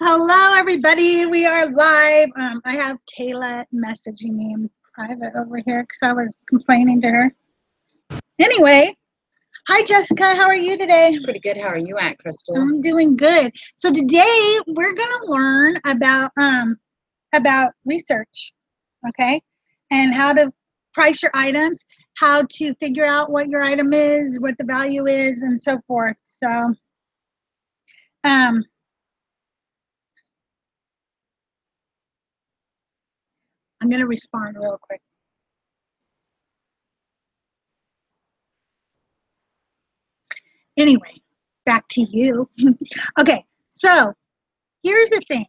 Hello, everybody. We are live. I have Kayla messaging me in private over here because I was complaining to her. Anyway, hi, Jessica. How are you today? Pretty good. How are you at, Crystal? I'm doing good. So today we're going to learn about research, okay, and how to price your items, how to figure out what your item is, what the value is, and so forth. So, um, I'm going to respond real quick. Anyway, back to you. Okay, so here's the thing.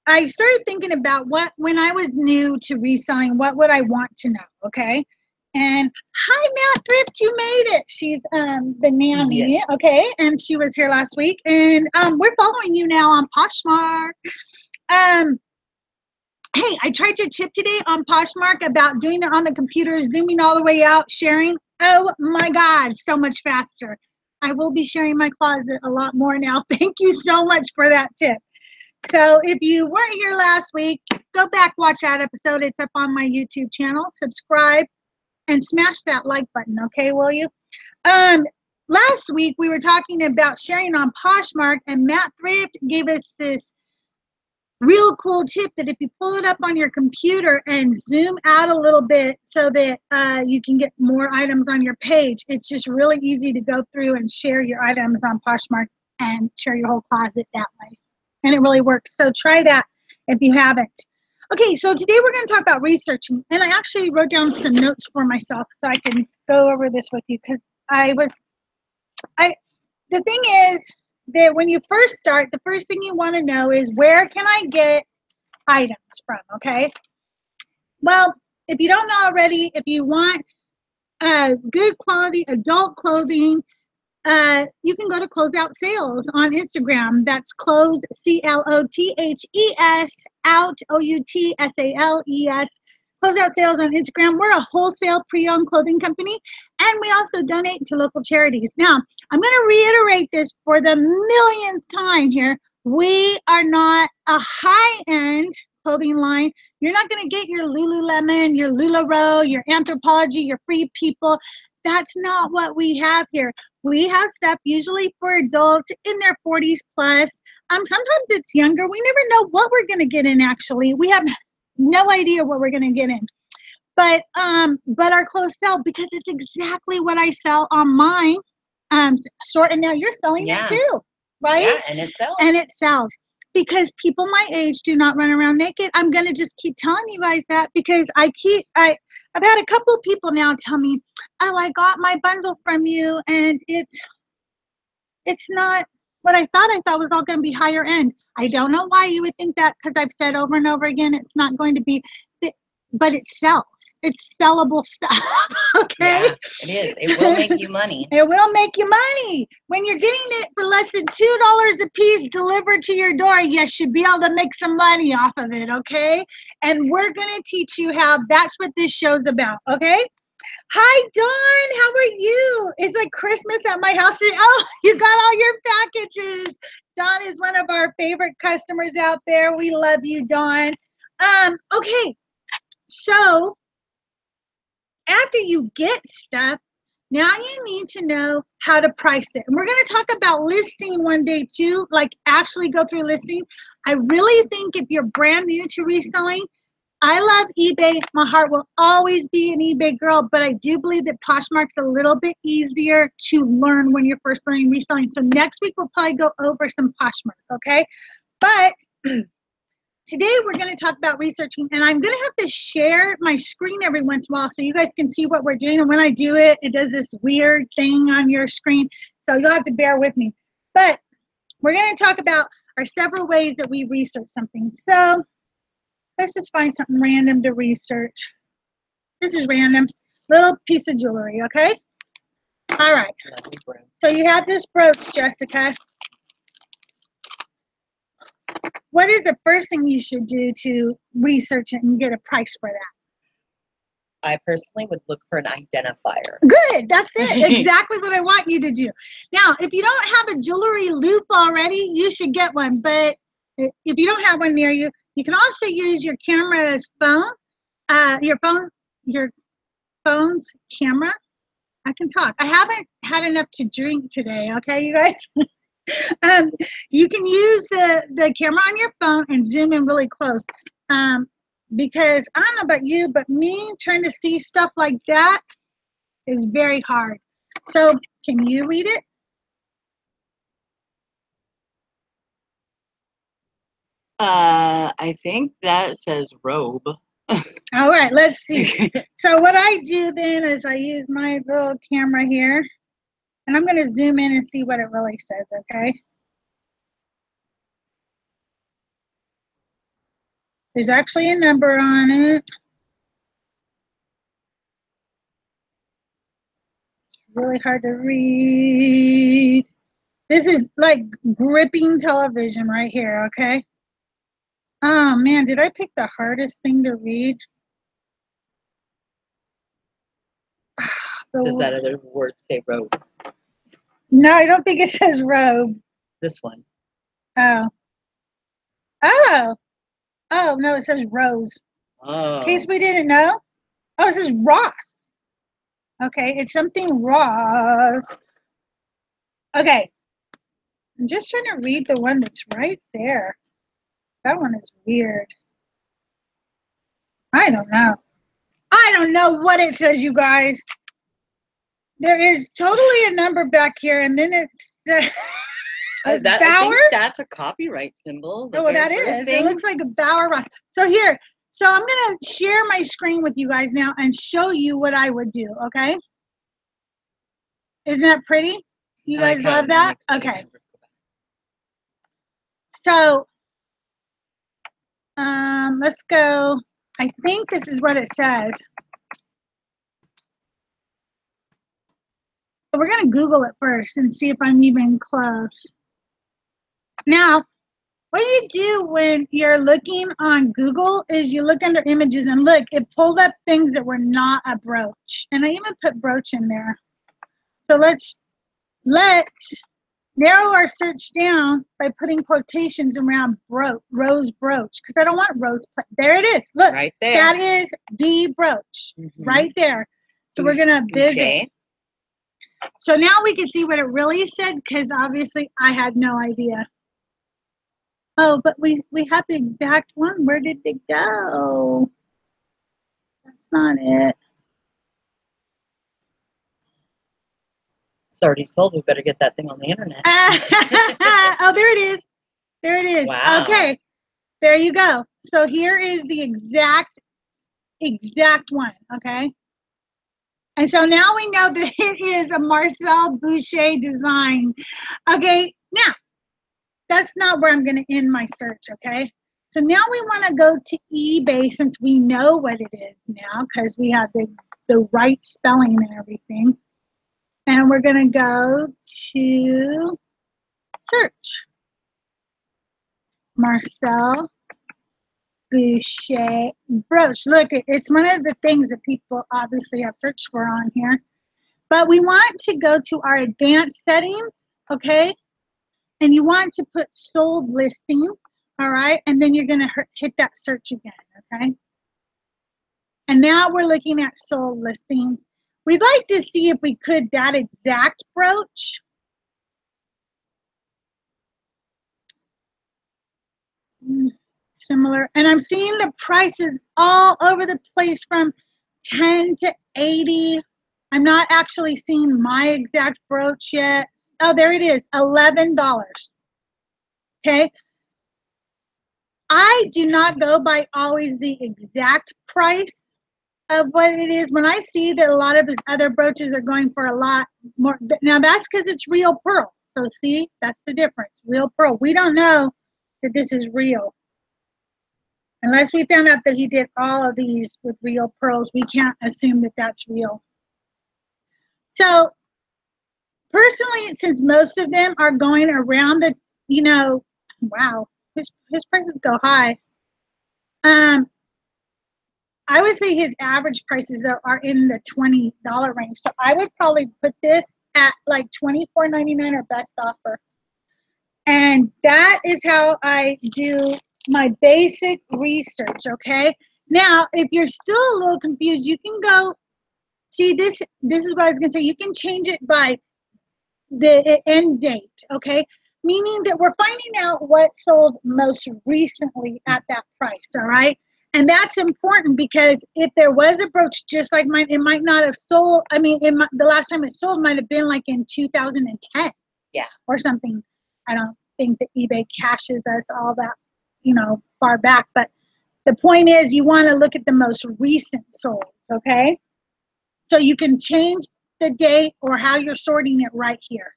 I started thinking about when I was new to reselling, what would I want to know, okay? And hi, Matt Thrift, you made it. She's the nanny, Yes. okay? And she was here last week. And we're following you now on Poshmark. Hey, I tried your tip today on Poshmark about doing it on the computer, zooming all the way out, sharing. Oh my God, so much faster. I will be sharing my closet a lot more now. Thank you so much for that tip. So if you weren't here last week, go back, watch that episode. It's up on my YouTube channel. Subscribe and smash that like button, okay, will you? Last week we were talking about sharing on Poshmark, and Matt Thrift gave us this real cool tip that if you pull it up on your computer and zoom out a little bit so that you can get more items on your page, it's just really easy to go through and share your items on Poshmark and share your whole closet that way. And it really works. So try that if you haven't. Okay, so today we're going to talk about researching. And I actually wrote down some notes for myself so I can go over this with you because the thing is that when you first start, the first thing you want to know is where can I get items from, okay? Well, if you don't know already, if you want good quality adult clothing, you can go to Closeout Sales on Instagram. That's close, CLOTHES, out, OUTSALES. Closeout Sales on Instagram. We're a wholesale pre-owned clothing company, and we also donate to local charities. Now, I'm going to reiterate this for the millionth time here. We are not a high-end clothing line. You're not going to get your Lululemon, your LuLaRoe, your Anthropologie, your Free People. That's not what we have here. We have stuff usually for adults in their 40s plus. Sometimes it's younger. We never know what we're going to get in, actually. We have no idea what we're going to get in. But our clothes sell because it's exactly what I sell on my store. And now you're selling it too, right? Yeah, and it sells. And it sells. Because people my age do not run around naked. I'm going to just keep telling you guys that because I've had a couple people now tell me, oh, I got my bundle from you and it's not what I thought was all going to be higher end. I don't know why you would think that because I've said over and over again, it's not going to be, but it sells. It's sellable stuff, okay? Yeah, it is. It will make you money. It will make you money. When you're getting it for less than $2 a piece delivered to your door, you should be able to make some money off of it, okay? And we're going to teach you how. That's what this show's about, okay? Hi, Dawn. How are you? It's like Christmas at my house. Oh, you got all your packages. Dawn is one of our favorite customers out there. We love you, Dawn. Okay, so after you get stuff, now you need to know how to price it. And we're going to talk about listing one day too, like actually go through listing. I really think if you're brand new to reselling, I love eBay. My heart will always be an eBay girl, but I do believe that Poshmark's a little bit easier to learn when you're first learning reselling. So next week we'll probably go over some Poshmark, okay? But today we're going to talk about researching, and I'm going to have to share my screen every once in a while so you guys can see what we're doing. And when I do it, it does this weird thing on your screen, so you'll have to bear with me. But we're going to talk about our several ways that we research something. So let's just find something random to research. This is random. Little piece of jewelry, okay? All right. So you have this brooch, Jessica. What is the first thing you should do to research it and get a price for that? I personally would look for an identifier. Good. That's it. Exactly what I want you to do. Now, if you don't have a jewelry loop already, you should get one. But If you don't have one near you, you can also use your camera's phone, your phone's camera. I can talk. I haven't had enough to drink today, okay, you guys? You can use the camera on your phone and zoom in really close. Because I don't know about you, but me trying to see stuff like that is very hard. So can you read it? I think that says robe. All right, let's see. So what I do then is I use my little camera here, and I'm going to zoom in and see what it really says, okay? There's actually a number on it. Really hard to read. This is like gripping television right here, okay? Oh man, did I pick the hardest thing to read? Does that other word say robe? No, I don't think it says robe. This one. Oh. Oh. Oh, no, it says rose. Oh. In case we didn't know. Oh, it says Ross. Okay, it's something Ross. Okay. I'm just trying to read the one that's right there. That one is weird. I don't know. I don't know what it says, you guys. There is totally a number back here, and then it's I think that's a copyright symbol. Oh, well, that is. It looks like a Bauer Ross. So here, so I'm going to share my screen with you guys now and show you what I would do, okay? Isn't that pretty? You guys love that? Okay. So let's go. I think this is what it says. So we're going to Google it first and see if I'm even close. Now, what you do when you're looking on Google is you look under images and look, it pulled up things that were not a brooch. And I even put brooch in there. So let's narrow our search down by putting quotations around rose brooch, because I don't want rose. There it is. Look, right there. That is the brooch right there. So we're going to visit. So now we can see what it really said, because obviously I had no idea. Oh, but we have the exact one. Where did it go? That's not it. It's already sold. We better get that thing on the internet. Oh, there it is. There it is. Wow. Okay. There you go. So here is the exact one, okay? And so now we know that it is a Marcel Boucher design. Okay, now, that's not where I'm going to end my search, okay? So now we want to go to eBay, since we know what it is now, because we have the right spelling and everything. And we're going to go to search. Marcel Boucher brooch. Look, it's one of the things that people obviously have searched for on here. But we want to go to our advanced settings, okay? And you want to put sold listings, all right? And then you're going to hit that search again, okay? And now we're looking at sold listings. We'd like to see if we could that exact brooch. Similar. And I'm seeing the prices all over the place from 10 to 80. I'm not actually seeing my exact brooch yet. Oh, there it is, $11. Okay. I do not go by always the exact price of what it is. When I see that a lot of his other brooches are going for a lot more, now that's because it's real pearl. So see, that's the difference. Real pearl. We don't know that this is real. Unless we found out that he did all of these with real pearls, we can't assume that that's real. So personally, since most of them are going around the, wow, his prices go high. I would say his average prices are in the $20 range. So I would probably put this at like $24.99 or best offer. And that is how I do my basic research, okay? Now, if you're still a little confused, you can go see this. This is what I was going to say. You can change it by the end date, okay? Meaning that we're finding out what sold most recently at that price, all right? And that's important because if there was a brooch just like mine, it might not have sold. I mean, the last time it sold might have been like in 2010. Yeah. Or something. I don't think that eBay caches us all that, far back. But the point is you want to look at the most recent solds, okay? So you can change the date or how you're sorting it right here.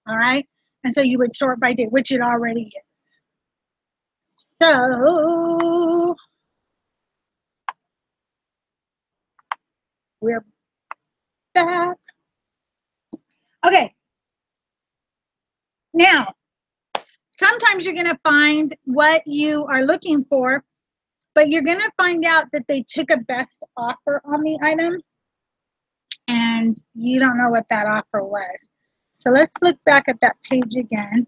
All right? And so you would sort by date, which it already is. So we're back. Okay. Now, sometimes you're going to find what you are looking for, but you're going to find out that they took a best offer on the item and you don't know what that offer was. So let's look back at that page again.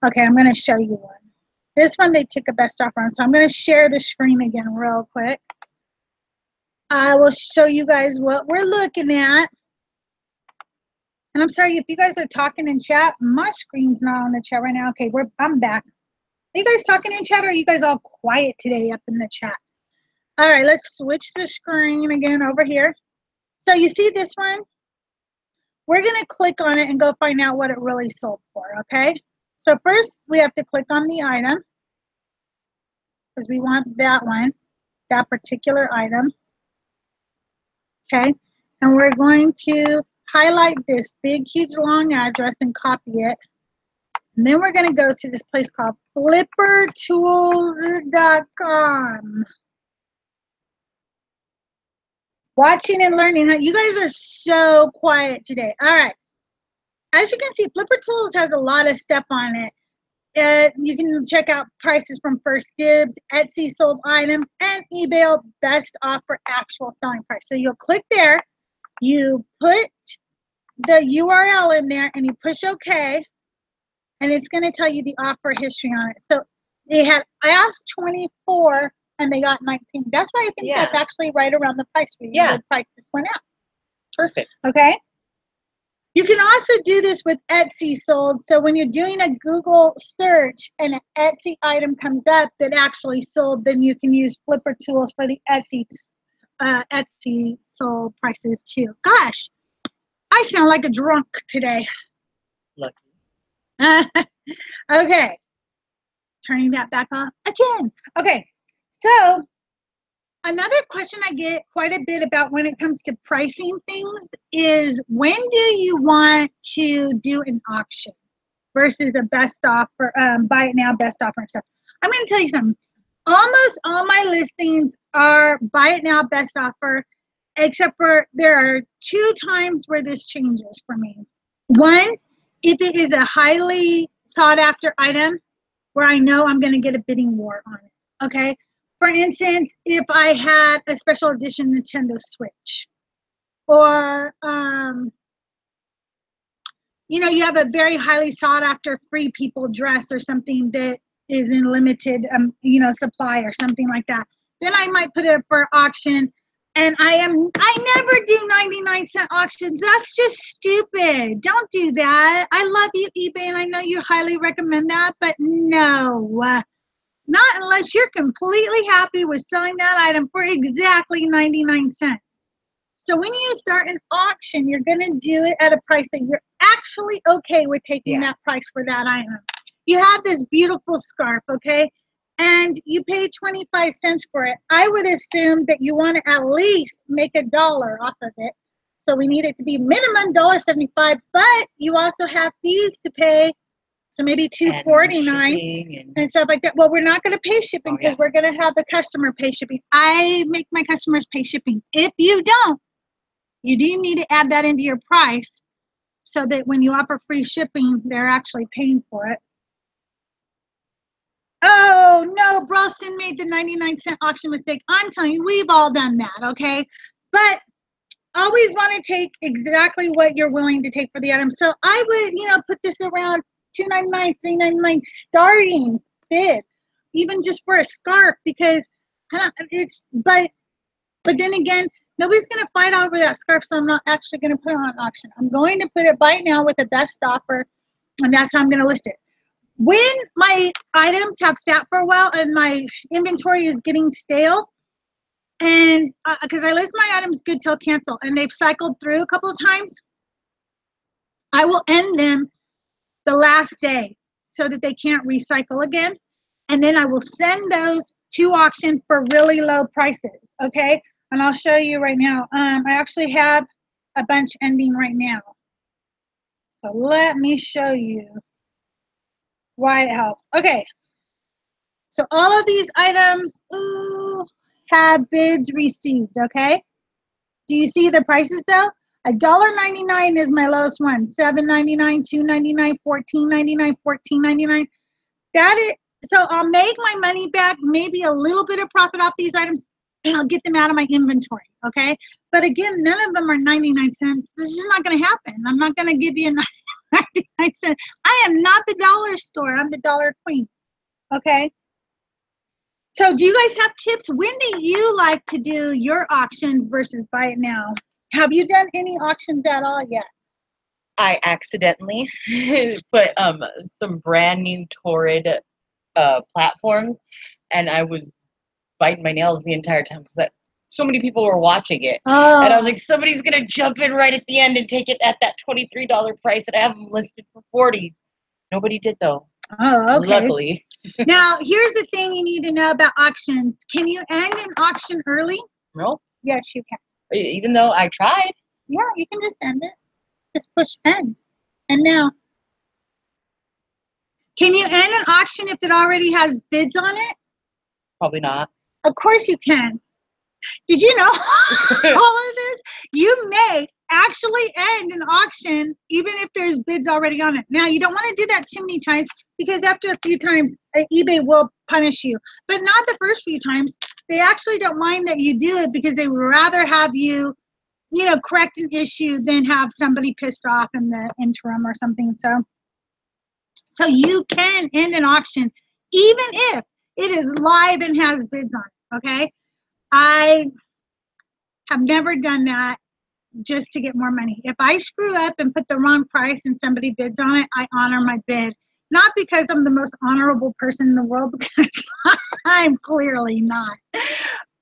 Okay, I'm going to show you one. This one they took a best offer on. So I'm going to share the screen again real quick. I will show you guys what we're looking at. And I'm sorry if you guys are talking in chat. My screen's not on the chat right now. Okay, I'm back. Are you guys talking in chat or are you guys all quiet today up in the chat? All right, let's switch the screen again over here. So you see this one? We're going to click on it and go find out what it really sold for, okay? So first, we have to click on the item because we want that one, that particular item, okay? And we're going to highlight this big, huge, long address and copy it. And then we're going to go to this place called flippertools.com. Watching and learning. You guys are so quiet today. All right. As you can see, Flipper Tools has a lot of stuff on it. You can check out prices from First Dibs, Etsy sold items, and eBay best offer actual selling price. So you'll click there, you put the URL in there, and you push OK, and it's going to tell you the offer history on it. So they had asked 24, and they got 19. That's why I think that's actually right around the price where the price this went out. Perfect. Okay. You can also do this with Etsy sold. So when you're doing a Google search and an Etsy item comes up that actually sold, then you can use Flipper Tools for the Etsy sold prices too. Gosh, I sound like a drunk today. Lucky. Okay, turning that back on again. Okay, so another question I get quite a bit about when it comes to pricing things is when do you want to do an auction versus a best offer, buy it now, best offer and stuff. I'm going to tell you something. Almost all my listings are buy it now, best offer, except for there are 2 times where this changes for me. One, if it is a highly sought after item where I know I'm going to get a bidding war on it, okay? For instance, if I had a special edition Nintendo Switch, or you have a very highly sought after Free People dress or something that is in limited supply or something like that, then I might put it up for auction. And I never do 99-cent auctions. That's just stupid. Don't do that. I love you, eBay, and I know you highly recommend that, but no. Not unless you're completely happy with selling that item for exactly 99 cents. So when you start an auction, you're going to do it at a price that you're actually okay with taking that price for that item. You have this beautiful scarf, okay? And you pay 25 cents for it. I would assume that you want to at least make $1 off of it. So we need it to be minimum $1.75, but you also have fees to pay. So maybe $2.49 and stuff like that. Well, we're not going to pay shipping because we're going to have the customer pay shipping. I make my customers pay shipping. If you don't, you do need to add that into your price so that when you offer free shipping, they're actually paying for it. Oh, no, Bralston made the 99-cent auction mistake. I'm telling you, we've all done that, okay? But always want to take exactly what you're willing to take for the item. So I would, put this around $2.99, $3.99 starting bid, even just for a scarf, because but then again, nobody's going to fight over that scarf, so I'm not actually going to put it on auction. I'm going to put it buy now with the best offer, and that's how I'm going to list it. When my items have sat for a while and my inventory is getting stale, and because I list my items good till cancel, and they've cycled through a couple of times, I will end them the last day so that they can't recycle again. And then I will send those to auction for really low prices, okay? And I'll show you right now. I actually have a bunch ending right now. So let me show you why it helps. Okay, so all of these items have bids received, okay? Do you see the prices though? $1.99 is my lowest one. $7.99, $2.99, $14.99, $14.99. That is, so I'll make my money back, maybe a little bit of profit off these items, and I'll get them out of my inventory, okay? But again, none of them are 99 cents. This is not going to happen. I'm not going to give you 99 cents. I am not the dollar store. I'm the dollar queen, okay? So do you guys have tips? When do you like to do your auctions versus buy it now? Have you done any auctions at all yet? I accidentally put some brand new torrid platforms, and I was biting my nails the entire time because so many people were watching it. Oh. And I was like, somebody's gonna jump in right at the end and take it at that $23 price that I have them listed for $40. Nobody did though. Oh, okay. Luckily. Now, here's the thing you need to know about auctions. Can you end an auction early? No. Yes, you can. Even though I tried. Yeah, you can just end it. Just push end. And now, can you end an auction if it already has bids on it? Probably not. Of course you can. Did you know all of this? You may actually end an auction even if there's bids already on it. Now, you don't want to do that too many times because after a few times, eBay will punish you. But not the first few times. They actually don't mind that you do it because they would rather have you, correct an issue than have somebody pissed off in the interim or something. So you can end an auction even if it is live and has bids on it, okay? I have never done that just to get more money. If I screw up and put the wrong price and somebody bids on it, I honor my bid. Not because I'm the most honorable person in the world, because I'm clearly not,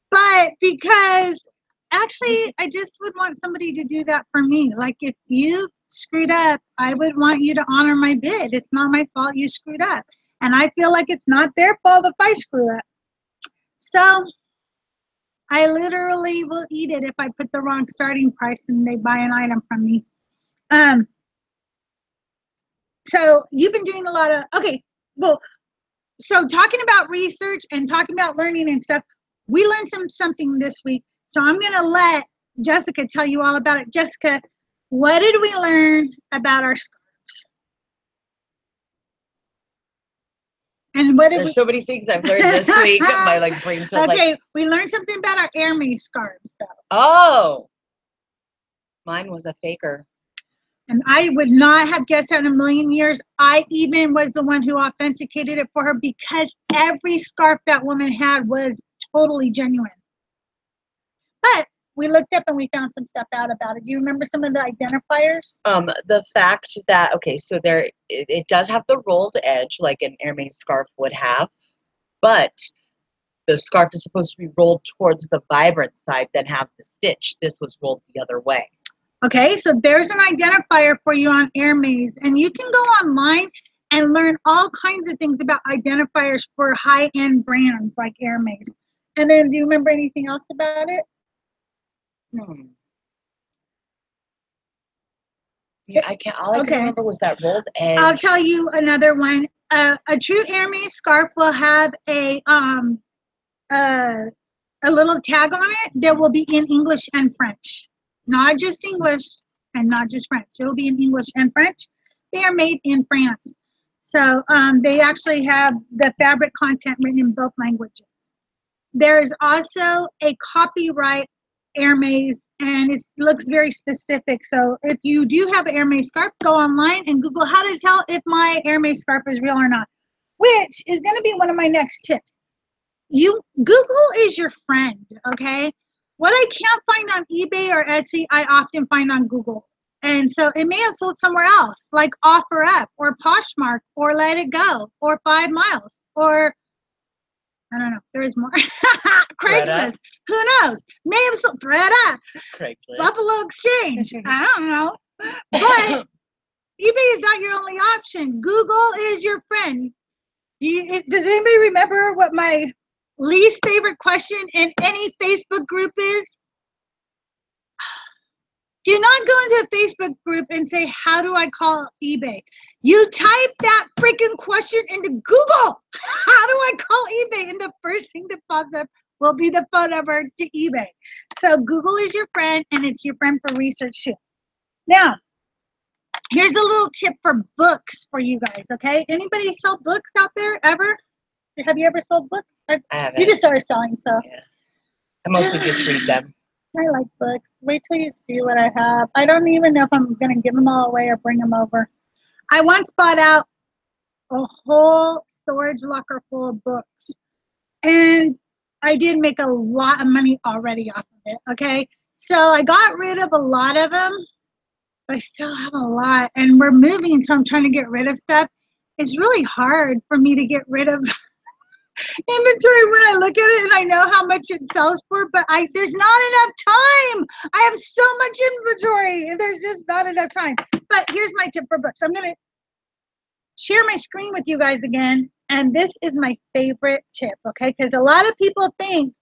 but because actually I just would want somebody to do that for me. Like if you screwed up, I would want you to honor my bid. It's not my fault you screwed up. And I feel like it's not their fault if I screw up. So I literally will eat it if I put the wrong starting price and they buy an item from me. So you've been doing a lot of, okay, well, so talking about research and talking about learning and stuff, we learned something this week. So I'm going to let Jessica tell you all about it. Jessica, what did we learn about our scarves? And what did There's so many things I've learned this week. My brain feels okay, we learned something about our Hermes scarves though. Oh, mine was a faker. And I would not have guessed that in a million years. I even was the one who authenticated it for her because every scarf that woman had was totally genuine. But we looked up and we found some stuff out about it. Do you remember some of the identifiers? The fact that, okay, so it does have the rolled edge like an Hermes scarf would have, but the scarf is supposed to be rolled towards the vibrant side, then have the stitch. This was rolled the other way. Okay, so there's an identifier for you on Hermes, and you can go online and learn all kinds of things about identifiers for high-end brands like Hermes. And then do you remember anything else about it? Yeah, I can't. All I can remember was that rolled edge. I'll tell you another one. A true Hermes scarf will have a little tag on it that will be in English and French, not just English and not just French. It'll be in English and French. They are made in France, so they actually have the fabric content written in both languages. There is also a copyright Hermes, and it looks very specific. So if you do have an Hermes scarf, go online and Google how to tell if my Hermes scarf is real or not, which is going to be one of my next tips. Google is your friend, okay? What I can't find on eBay or Etsy, I often find on Google. And so it may have sold somewhere else, like OfferUp or Poshmark or Let It Go or 5 Miles or I don't know. There is more. Craigslist. Who knows? May have sold ThredUp. Craigslist. Buffalo Exchange. I don't know. But eBay is not your only option. Google is your friend. Does anybody remember what my least favorite question in any Facebook group is? Do not go into a Facebook group and say, how do I call eBay? You type that freaking question into Google. How do I call eBay? And the first thing that pops up will be the phone number to eBay. So Google is your friend, and it's your friend for research too. Now, here's a little tip for books for you guys, okay? Anybody sell books out there ever? Have you ever sold books? I haven't. You just started selling, so. Yeah. I mostly just read them. I like books. Wait till you see what I have. I don't even know if I'm going to give them all away or bring them over. I once bought out a whole storage locker full of books. And I did make a lot of money already off of it, okay? So I got rid of a lot of them, but I still have a lot. And we're moving, so I'm trying to get rid of stuff. It's really hard for me to get rid of inventory when I look at it and I know how much it sells for, but there's not enough time. I have so much inventory and there's just not enough time. But here's my tip for books. I'm going to share my screen with you guys again, and this is my favorite tip, okay? Because a lot of people think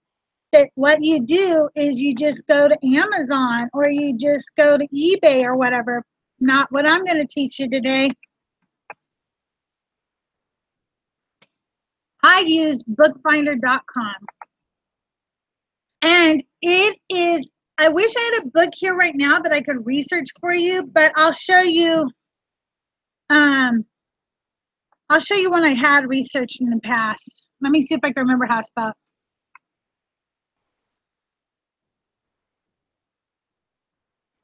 that what you do is you just go to Amazon or you just go to eBay or whatever. Not what I'm going to teach you today. I use bookfinder.com. And it is, I wish I had a book here right now that I could research for you, but I'll show you one I had researched in the past. Let me see if I can remember how it's spelled.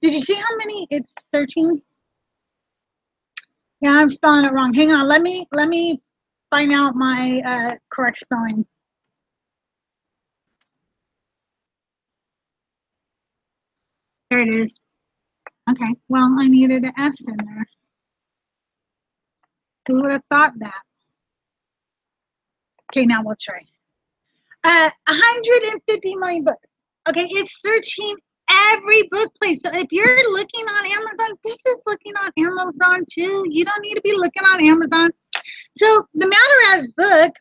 Did you see how many it's searching? Yeah, I'm spelling it wrong. Hang on, let me find out my correct spelling. There it is. Okay, well, I needed an S in there. Who would have thought that? Okay, now we'll try. 150 million books. Okay, it's searching every book place. So if you're looking on Amazon, this is looking on Amazon too. You don't need to be looking on Amazon. So the Matter As book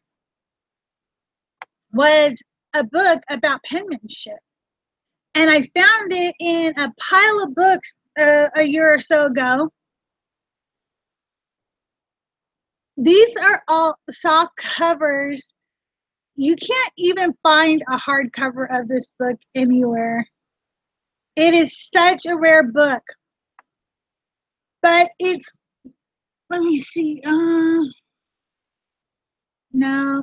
was a book about penmanship. And I found it in a pile of books a year or so ago. These are all soft covers. You can't even find a hardcover of this book anywhere. It is such a rare book. But it's, let me see. No,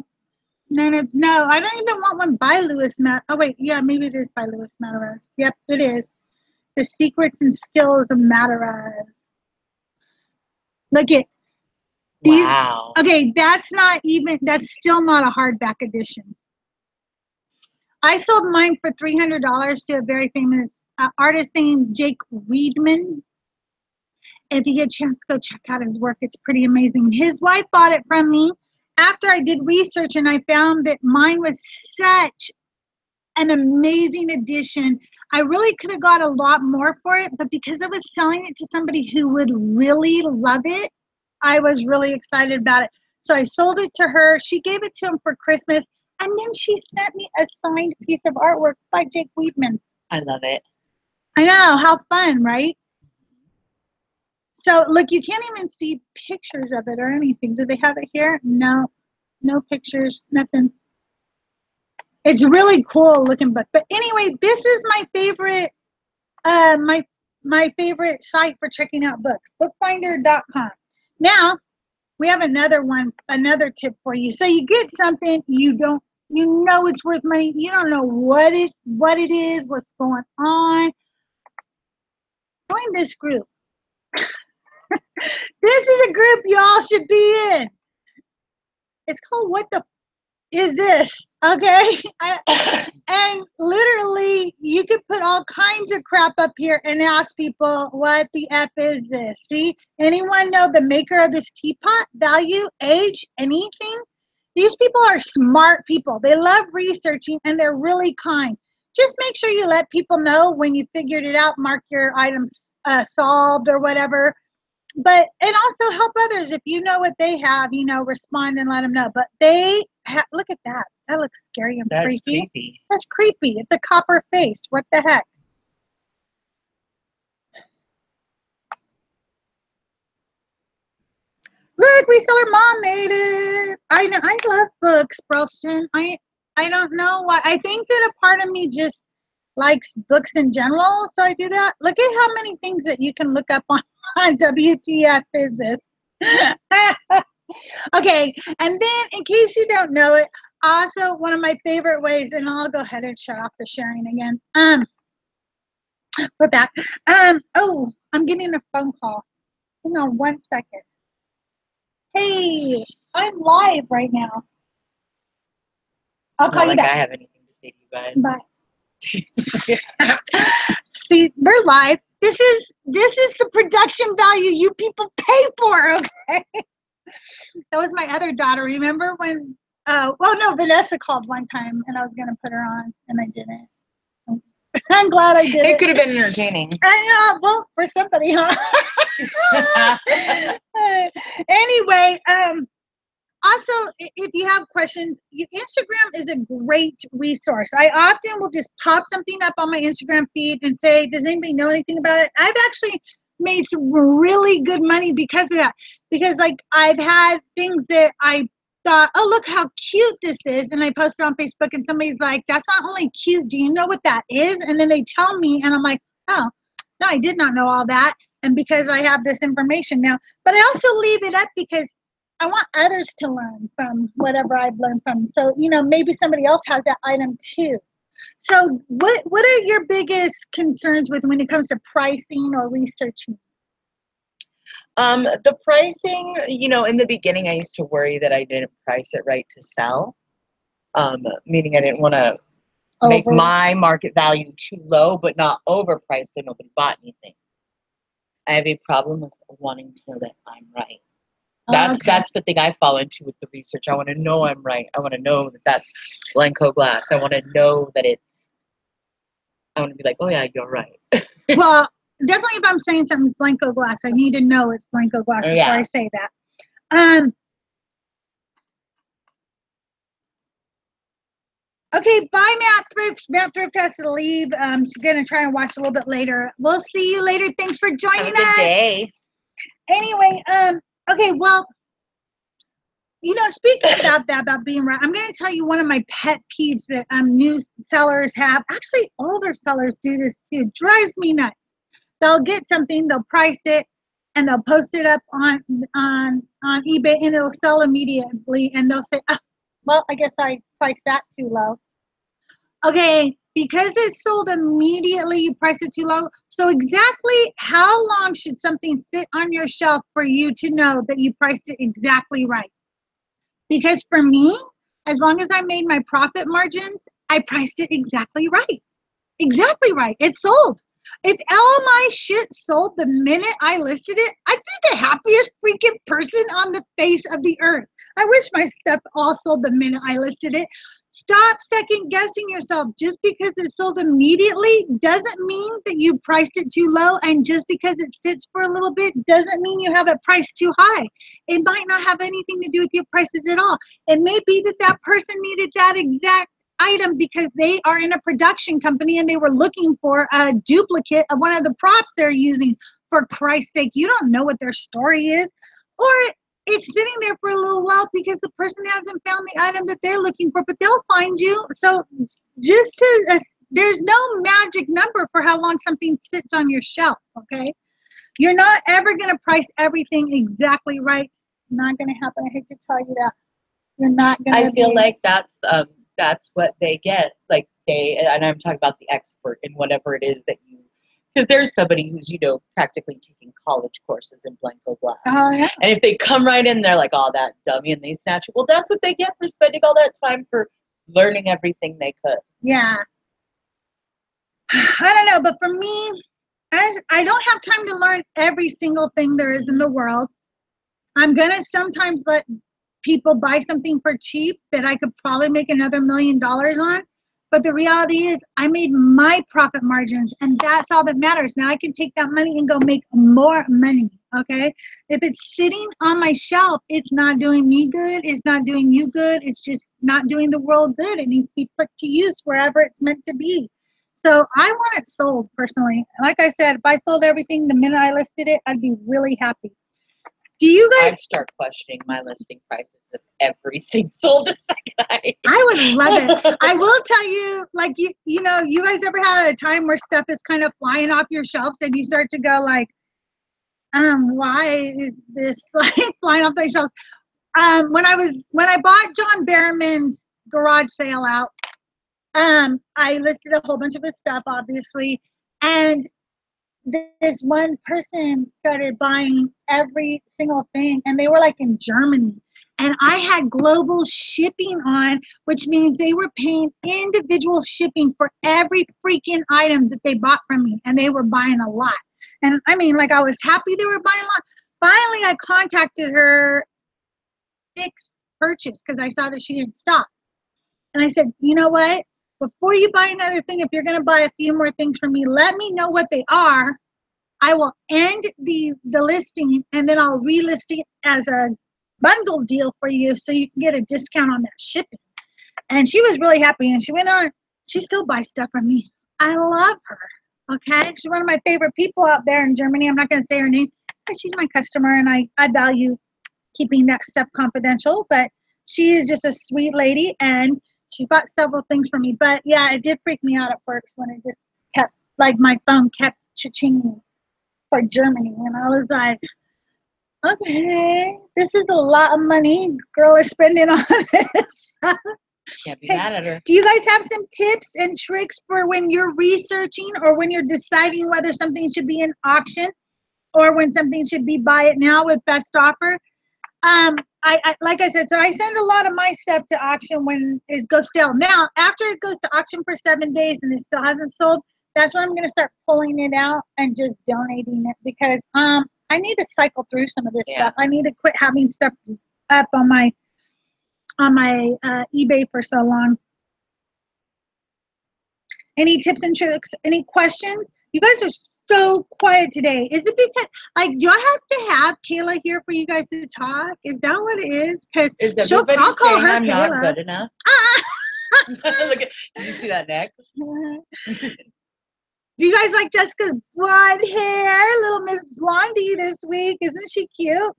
I don't even want one by Lewis Matt. Oh wait, yeah, maybe it is by Lewis Mataraz. Yep, it is. The Secrets and Skills of Mataraz. Look at these. Wow. Okay, that's still not a hardback edition. I sold mine for $300 to a very famous artist named Jake Weidman. If you get a chance, go check out his work. It's pretty amazing. His wife bought it from me after I did research, and I found that mine was such an amazing addition. I really could have got a lot more for it, but because I was selling it to somebody who would really love it, I was really excited about it. So I sold it to her. She gave it to him for Christmas, and then she sent me a signed piece of artwork by Jake Weidman. I love it. I know, how fun, right? So look, you can't even see pictures of it or anything. Do they have it here? No, no pictures, nothing. It's a really cool looking book. But anyway, this is my favorite, my favorite site for checking out books, bookfinder.com. Now, we have another tip for you. So you get something you don't You know it's worth money. You don't know what it is, what's going on. Join this group. This is a group y'all should be in. It's called What the Is This? Okay? And literally, you could put all kinds of crap up here and ask people, what the F is this? See? Anyone know the maker of this teapot? Value, age, anything? These people are smart people. They love researching and they're really kind. Just make sure you let people know when you figured it out, mark your items solved or whatever. But, and also help others. If you know what they have, you know, respond and let them know. But they have, look at that. That looks scary and creepy. That's creepy. It's a copper face. What the heck? Look, Reseller Mom made it. I know. I love books, Brelston. I don't know why. I think that a part of me just likes books in general, so I do that. Look at how many things that you can look up on WTF is this. Okay, and then in case you don't know it, also one of my favorite ways, and I'll go ahead and shut off the sharing again. We're back. Oh, I'm getting a phone call. Hang on 1 second. Hey, I'm live right now. I'll call you back. I have anything to say to you guys. Bye. See, we're live. This is the production value you people pay for, okay? That was my other daughter. Remember when well, no, Vanessa called one time and I was gonna put her on and I didn't. I'm glad I did it. It could have been entertaining. Well, for somebody, huh? Anyway, also, if you have questions, Instagram is a great resource. I often will just pop something up on my Instagram feed and say, does anybody know anything about it? I've actually made some really good money because of that. Because, like, I've had things that I thought, oh, look how cute this is. And I posted on Facebook and somebody's like, that's not only cute. Do you know what that is? And then they tell me and I'm like, oh, no, I did not know all that. And because I have this information now. But I also leave it up because I want others to learn from whatever I've learned from. So, you know, maybe somebody else has that item too. So what are your biggest concerns with when it comes to pricing or researching? The pricing, you know, in the beginning, I used to worry that I didn't price it right to sell. Meaning I didn't want to make my market value too low, but not overpriced so nobody bought anything. I have a problem with wanting to know that I'm right. That's the thing I fall into with the research. I want to know I'm right. I want to know that that's Blanco glass. I want to know that I want to be like, oh yeah, you're right. Well, definitely if I'm saying something's Blanco glass, I need to know it's Blanco glass before I say that. Okay, bye, Matt Thrift. Matt Thrift has to leave. She's going to try and watch a little bit later. We'll see you later. Thanks for joining us. Have a good day. Anyway, okay, well, you know, speaking about that, about being right, I'm going to tell you one of my pet peeves that new sellers have. Actually, older sellers do this too. It drives me nuts. They'll get something, they'll price it, and they'll post it up on eBay, and it'll sell immediately. And they'll say, oh, well, I guess I priced that too low. Okay, because it's sold immediately, you price it too low. So exactly how long should something sit on your shelf for you to know that you priced it exactly right? Because for me, as long as I made my profit margins, I priced it exactly right. Exactly right. It sold. If all my shit sold the minute I listed it, I'd be the happiest freaking person on the face of the earth. I wish my stuff all sold the minute I listed it. Stop second guessing yourself. Just because it sold immediately doesn't mean that you priced it too low. And just because it sits for a little bit doesn't mean you have it priced too high. It might not have anything to do with your prices at all. It may be that that person needed that exact item because they are in a production company and they were looking for a duplicate of one of the props they're using. For Christ's sake, you don't know what their story is. Or it's sitting there for a little while because the person hasn't found the item that they're looking for, but they'll find you. So just to, there's no magic number for how long something sits on your shelf, okay? You're not ever going to price everything exactly right. Not going to happen. I hate to tell you that. You're not going to. I feel like that's that's what they get. Like and I'm talking about the expert in whatever it is that you, because there's somebody who's, practically taking college courses in blanco glass. Oh, yeah. And if they come right in, they're like, oh, that dummy, and they snatch it. Well, that's what they get for spending all that time for learning everything they could. Yeah. I don't know, but for me, I don't have time to learn every single thing there is in the world. I'm going to sometimes let people buy something for cheap that I could probably make another $1 million on. But the reality is I made my profit margins, and that's all that matters. Now I can take that money and go make more money, okay? If it's sitting on my shelf, it's not doing me good. It's not doing you good. It's just not doing the world good. It needs to be put to use wherever it's meant to be. So I want it sold personally. Like I said, if I sold everything the minute I listed it, I'd be really happy. Do you guys? I'd start questioning my listing prices if everything sold the second night. I would love it. I will tell you, like, you guys ever had a time where stuff is kind of flying off your shelves and you start to go like, why is this flying off the shelves? When I bought John Barrowman's garage sale out, I listed a whole bunch of his stuff, obviously, and this one person started buying every single thing, and they were like in Germany, and I had global shipping on, which means they were paying individual shipping for every freaking item that they bought from me, and they were buying a lot. And I mean, like, I was happy they were buying a lot. Finally, I contacted her fixed purchase because I saw that she didn't stop, and I said, you know what, before you buy another thing, if you're going to buy a few more things from me, let me know what they are. I will end the listing, and then I'll relist it as a bundle deal for you so you can get a discount on that shipping. And she was really happy, and she went on. She still buys stuff from me. I love her. Okay? She's one of my favorite people out there in Germany. I'm not going to say her name, but she's my customer, and I value keeping that stuff confidential. But she is just a sweet lady, and she's bought several things from me. But, yeah, it did freak me out at first when it just kept, like, my phone kept cha-chinging for Germany, and I was like, okay, this is a lot of money girl is spending on this. Can't be mad at her. Do you guys have some tips and tricks for when you're researching or when you're deciding whether something should be in auction or when something should be buy it now with best offer? I like I said, so I send a lot of my stuff to auction when it goes stale. Now, after it goes to auction for 7 days and it still hasn't sold, that's when I'm going to start pulling it out and just donating it because I need to cycle through some of this stuff. I need to quit having stuff up on my eBay for so long. Any tips and tricks? Any questions? You guys are so quiet today. Is it because, like, do I have to have Kayla here for you guys to talk? Is that what it is? Because I'll call her I'm Kayla. not good enough? Look at, did you see that neck? Do you guys like Jessica's blonde hair? Little Miss Blondie this week. Isn't she cute?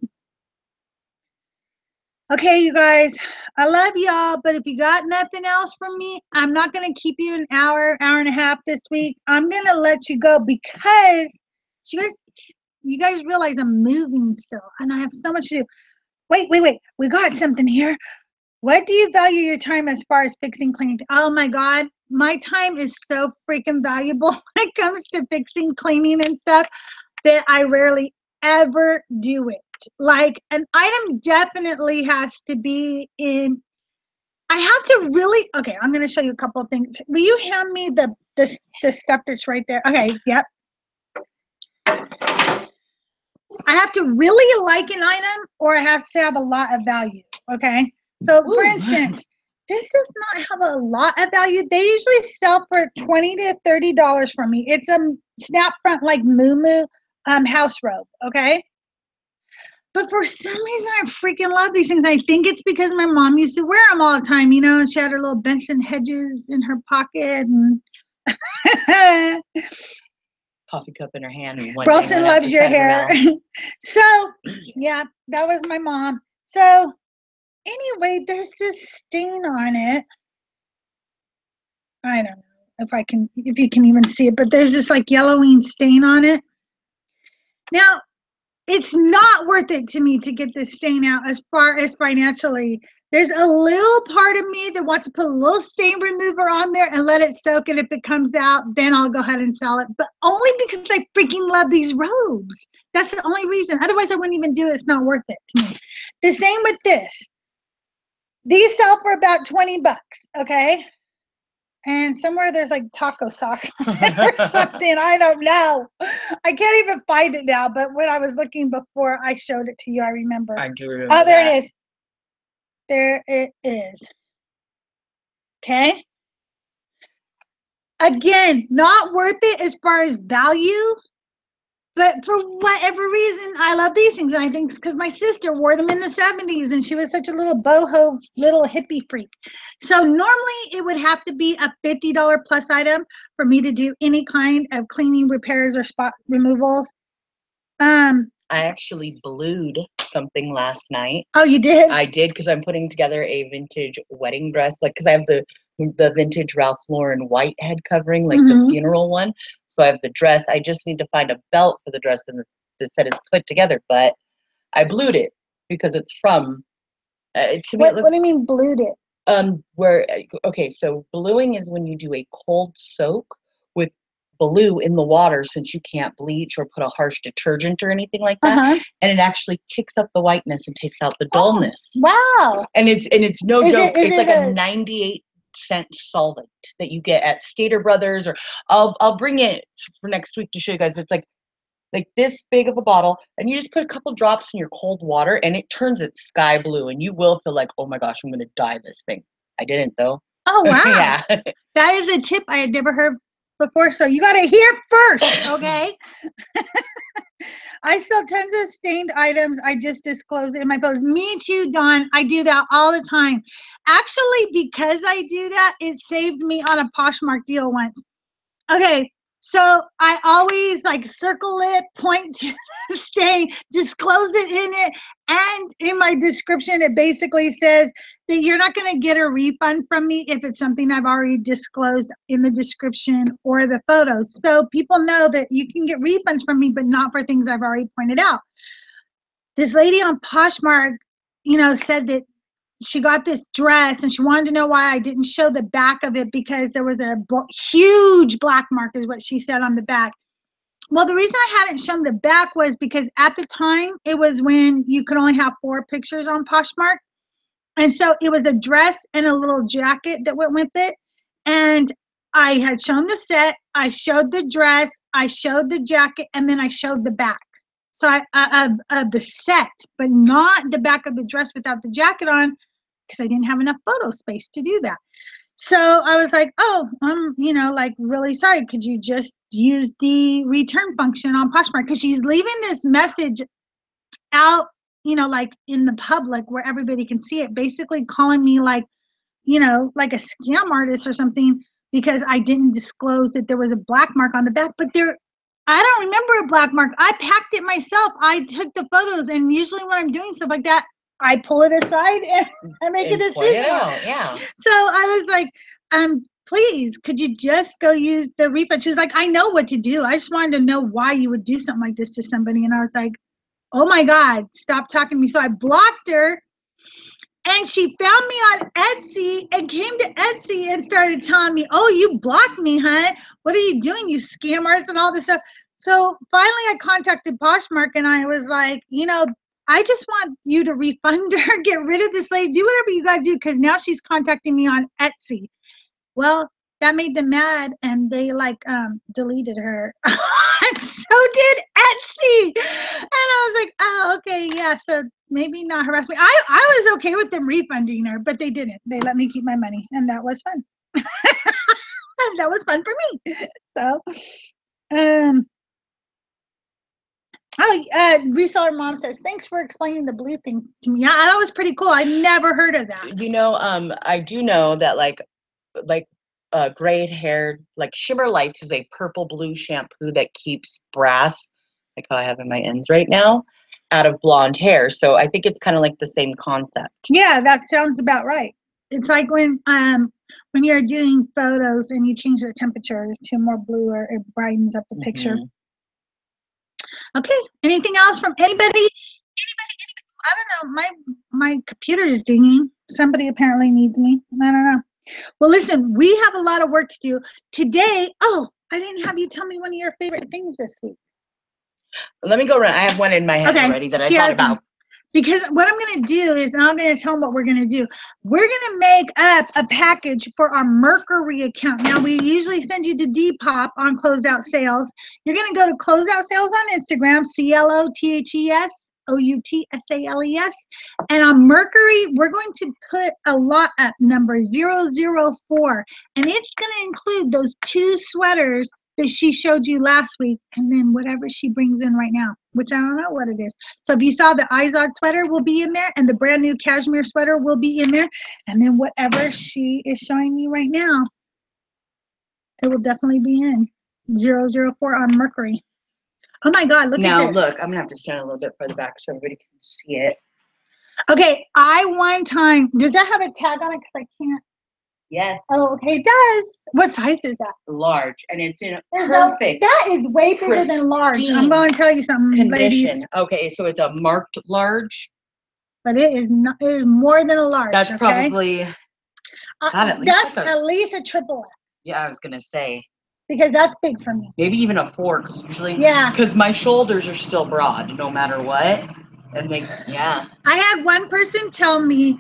Okay, you guys, I love y'all, but if you got nothing else from me, I'm not going to keep you an hour and a half this week. I'm going to let you go because you guys realize I'm moving still, and I have so much to do. Wait. We got something here. What do you value your time as far as fixing, cleaning? Oh, my God. My time is so freaking valuable when it comes to fixing, cleaning, and stuff that I rarely ever do it. Like, an item definitely has to be in. I have to really. Okay, I'm going to show you a couple of things. Will you hand me the stuff that's right there? Okay, yep. I have to really like an item, or I have to have a lot of value. Okay, so for instance, this does not have a lot of value. They usually sell for $20 to $30 from me. It's a snap front like Moo house robe. Okay. But for some reason, I freaking love these things. I think it's because my mom used to wear them all the time, and she had her little Benson Hedges in her pocket. And coffee cup in her hand. And Bralson loves your hair. So, yeah, that was my mom. So, anyway, there's this stain on it. I don't know if you can even see it, but there's this like yellowing stain on it. Now, it's not worth it to me to get this stain out as far as financially. There's a little part of me that wants to put a little stain remover on there and let it soak, and if it comes out, then I'll go ahead and sell it. But only because I freaking love these robes. That's the only reason. Otherwise, I wouldn't even do it. It's not worth it to me. The same with this. These sell for about 20 bucks, okay? And somewhere there's like taco sauce or something. I don't know. I can't even find it now, but when I was looking before I showed it to you, I remember. I do remember Oh, there that. it is. There it is. Okay. Again, not worth it as far as value, but for whatever reason, I love these things. And I think it's because my sister wore them in the 70s and she was such a little boho, little hippie freak. So normally it would have to be a $50 plus item for me to do any kind of cleaning, repairs, or spot removals. I actually blued something last night. Oh, you did? I did, because I'm putting together a vintage wedding dress, like, because I have the vintage Ralph Lauren white head covering, like the funeral one. So I have the dress. I just need to find a belt for the dress, and the set is put together. But I blued it because it's from. To me, it looks. What do you mean blued it? Where okay, so bluing is when you do a cold soak with blue in the water, since you can't bleach or put a harsh detergent or anything like that, and it actually kicks up the whiteness and takes out the dullness. Wow. And it's no joke. It's like a 98-cent solvent that you get at Stater Brothers, or I'll bring it for next week to show you guys. But it's like this big of a bottle, and you just put a couple drops in your cold water, and it turns it sky blue, and you will feel like, oh my gosh, I'm gonna dye this thing. I didn't though. Oh wow. Yeah. That is a tip I had never heard before, so you got to hear first, okay? I sell tons of stained items. I just disclosed it in my post. Me too, Dawn. I do that all the time. Actually, because I do that, it saved me on a Poshmark deal once. Okay, so I always like circle it, point to the stain, disclose it in it, and in my description, it basically says that you're not going to get a refund from me if it's something I've already disclosed in the description or the photos. So people know that you can get refunds from me, but not for things I've already pointed out. This lady on Poshmark, said that she got this dress and she wanted to know why I didn't show the back of it, because there was a huge black mark, is what she said, on the back. Well, the reason I hadn't shown the back was because at the time it was when you could only have 4 pictures on Poshmark. And so it was a dress and a little jacket that went with it. And I had shown the set, I showed the dress, I showed the jacket, and then I showed the back. So of the set, but not the back of the dress without the jacket on, because I didn't have enough photo space to do that. So I was like, oh, I'm, really sorry. Could you just use the return function on Poshmark? Because she's leaving this message out, like in the public where everybody can see it, basically calling me like a scam artist or something, because I didn't disclose that there was a black mark on the back. But I don't remember a black mark. I packed it myself. I took the photos, and usually when I'm doing stuff like that, I pull it aside and I make a decision. Yeah. So I was like, please, could you just go use the refund? She was like, I know what to do. I just wanted to know why you would do something like this to somebody. And I was like, oh my God, stop talking to me. So I blocked her, and she found me on Etsy and came to Etsy and started telling me, oh, you blocked me, huh? What are you doing, you scammers, and all this stuff. So finally I contacted Poshmark, and I was like, I just want you to refund her, get rid of this lady, do whatever you got to do, because now she's contacting me on Etsy. Well, that made them mad, and they deleted her. And so did Etsy. And I was like, oh, okay, yeah, so maybe not harass me. I was okay with them refunding her, but they didn't. They let me keep my money, and that was fun. That was fun for me. So, Reseller Mom says, thanks for explaining the blue thing to me. Yeah, that was pretty cool. I never heard of that. I do know that like gray haired, like Shimmer Lights is a purple blue shampoo that keeps brass, like how I have in my ends right now, out of blonde hair. So I think it's kind of like the same concept. Yeah, that sounds about right. It's like when you're doing photos and you change the temperature to more blue, or it brightens up the picture. Okay, anything else from anybody? I don't know. My computer is dinging. Somebody apparently needs me. I don't know. Well, listen, we have a lot of work to do today. Oh, I didn't have you tell me one of your favorite things this week. Let me go run. I have one in my head Okay, already that I she thought has one. about. Because what I'm going to do is, and I'm going to tell them what we're going to do. We're going to make up a package for our Mercury account. Now, we usually send you to Depop on closeout sales. You're going to go to closeout sales on Instagram, CLOTHESOUTSALES. And on Mercury, we're going to put a lot up, number 004. And it's going to include those 2 sweaters that she showed you last week, and then whatever she brings in right now, which I don't know what it is. So if you saw the Izod sweater will be in there, and the brand new cashmere sweater will be in there, and then whatever she is showing you right now, it will definitely be in 004 on Mercury. Oh my God, look at Now, this. look, I'm going to have to stand a little bit further back so everybody can see it. Okay, I one time, does that have a tag on it? Because I can't. Yes. Oh, okay, it does. What size is that? Large, and it's in There's perfect that is way bigger than large. I'm pristine going to tell you something, ladies. condition. Okay, so it's a marked large. But it is not. It is more than a large. That's okay? probably at least that's like a, at least a triple X. yeah, I was gonna say Because that's big for me. maybe even a 4, because usually, yeah, because my shoulders are still broad no matter what, and they, yeah. I had one person tell me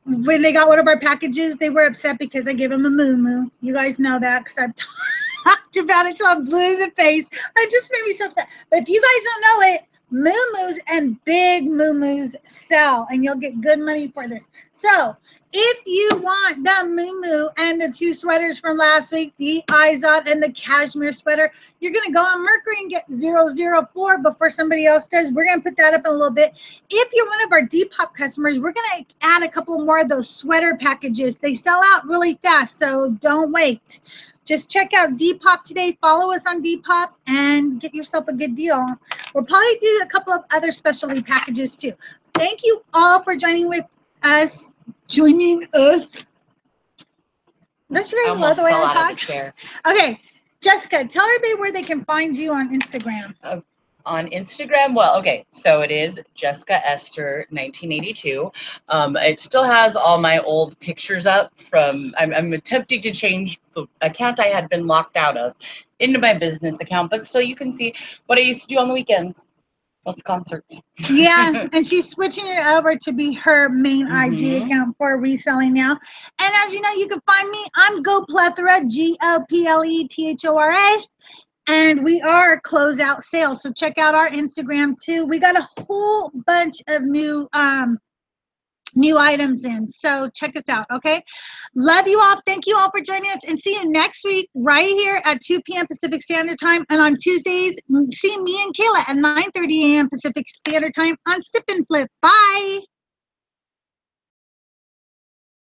when they got one of our packages, they were upset because I gave them a moo-moo. You guys know that because I've talked about it, so I'm blue in the face. It just made me so upset. But if you guys don't know it, moo-moos and big moo-moos sell, and you'll get good money for this. So if you want the moo-moo and the 2 sweaters from last week, the Izod and the cashmere sweater, you're going to go on Mercury and get 004 before somebody else does. We're going to put that up in a little bit. If you're one of our Depop customers, we're going to add a couple more of those sweater packages. They sell out really fast, so don't wait. Just check out Depop today. Follow us on Depop and get yourself a good deal. We'll probably do a couple of other specialty packages too. Thank you all for joining us. Don't you guys love the way I talk? Chair. Okay, Jessica, tell everybody where they can find you on Instagram. On Instagram, well, okay, so it is Jessica Esther 1982. It still has all my old pictures up from. I'm attempting to change the account I had been locked out of into my business account, but still you can see what I used to do on the weekends. Lots of concerts. Yeah, and she's switching it over to be her main IG account for reselling now. And as you know, you can find me. I'm Go Plethora, GOPLETHORA. And we are closeout sales. So check out our Instagram too. We got a whole bunch of new items in. So check us out, okay? Love you all. Thank you all for joining us. And see you next week right here at 2 p.m. Pacific Standard Time. And on Tuesdays, see me and Kayla at 9:30 a.m. Pacific Standard Time on Sip and Flip. Bye.